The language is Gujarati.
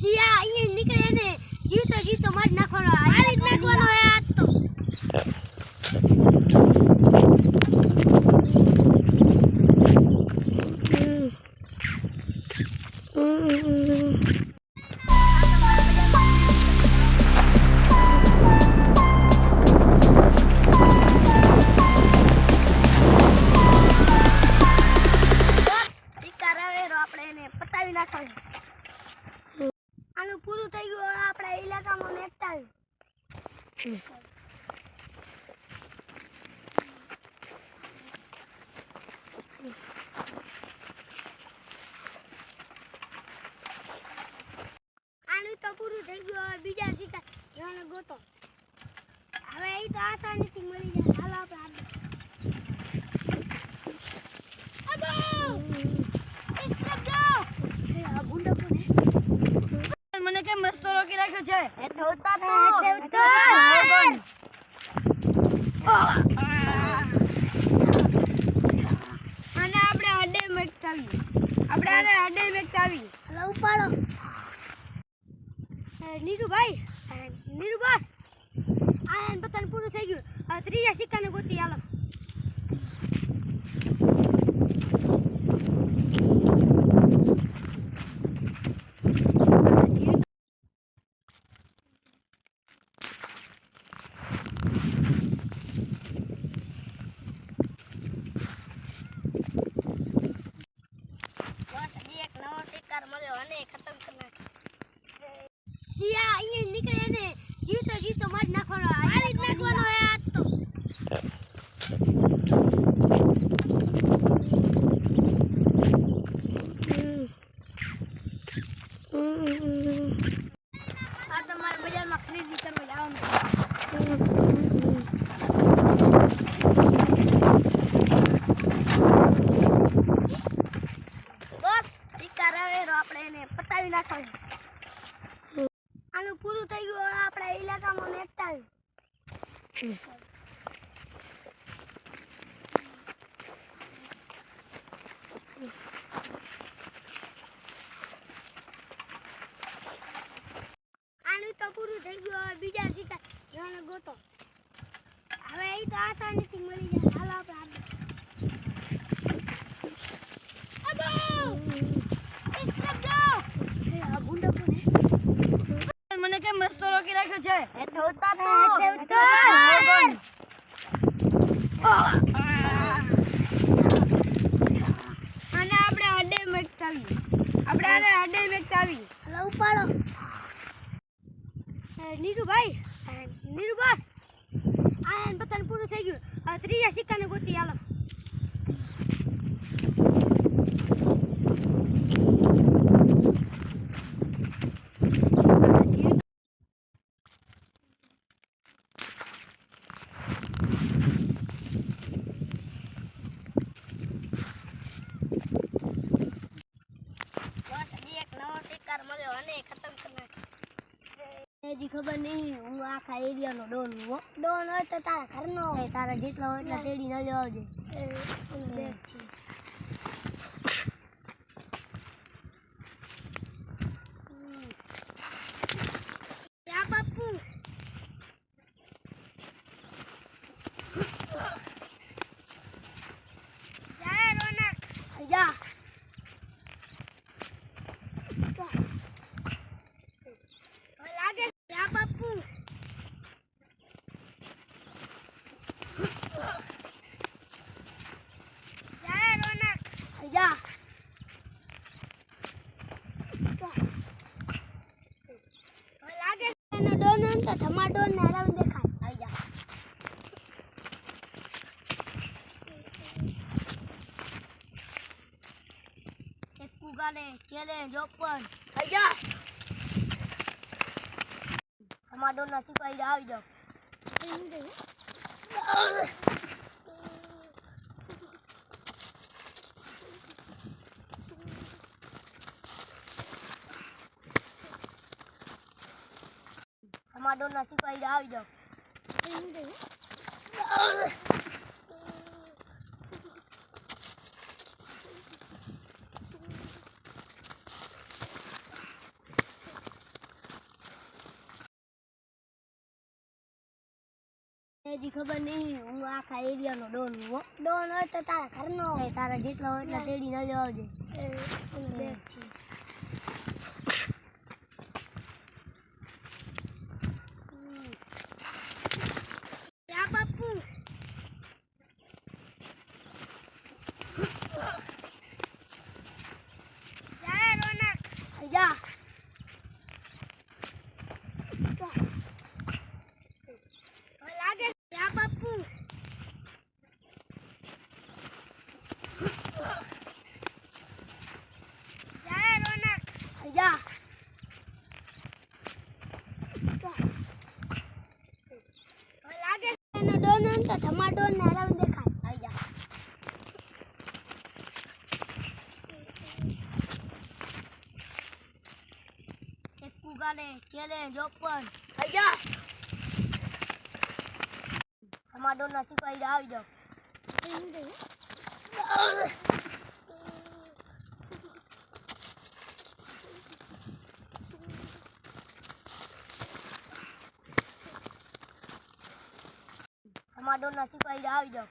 સિયા અહીંયા નીકળે ને જીવતો મારી નાખવાનો મારી જ નાખવાનો હે આજ તો આપણે એને પતાવી નાખવાનું આનું પૂરું થઈ ગયું આપણા ઇલાકામાં મેકતા આનું તો પૂરું થઈ ગયું હવે બીજા શિકાર ગોતો હવે એ તો આસાનીથી મળી જાય હાલો આપણે મને કેમ મસ્તો રોકી રાખ્યો છે અને આપણે અડે મેકતા આવી હલો ઉપાડો નીરુભાઈ નીરુ બસ આ બધાને પૂરું થઈ ગયું હવે ત્રીજા સિક્કાને ગોતી હાલો ખતમ કરી નાખે સિયા અહીંયા નીકળે ને જીવતો મારી નાખવાનો મારી જ નાખવાનો હે આજ તો આ તમારે બજારમાં ખરીદી કરવા જવાનું આપણે એને પતાવી નાખવાનું આનું પૂરું થઈ ગયું આપણા ઇલાકામાં મેકતા આનું તો પૂરું થઈ ગયું હવે બીજા શિકાર ગોતો હવે એ તો આસાનીથી મળી જાય હાલો આપણે મને કેમ મસ્તો રોકી રાખ્યો છે અને આપણે અડે મેકતા આવી હલો ઉપાડો નીરુભાઈ નીરુ બસ આ બધાને પૂરું થઈ ગયું હવે ત્રીજા સિક્કાને ગોતી હાલો ખતમ કરી નાખે હજી ખબર નહીં હું આખા એરિયાનો ડોન ડોન હોય તો તારા ઘરનો હોય તારા જેટલા હોય એટલા તેડી ન લેવા આવજે બાપુ જા રોનક જા ટમાટો ને હરાવી દેખાય આવી જા એક કુગાને ચેલેન્જ ઓપન આવી જા ટમાટો ના સિપાઈ આવી જાવ ટમાટો ના સિપાઈ આવી જાવ હજી ખબર નહીં, હું આખા એરિયાનો ડોન છું હો. ડોન હોય તો તારા ઘરનો હોય, તારા જેટલો હોય એટલા તેડી ન આવજે. બાપુ જા રોનક જા લાગે જા બાપુ જા રોનક જા લાગે એનો ડોન તો ધમાડો ને આરામ દેખાય. આઈ જા એક કુગાને ચેલેન્જ ઓપન. આઈ જા ધમાડો ના સિપાહી આવી જાવ. ધમાડો ના સિપાહી આવી જાવ.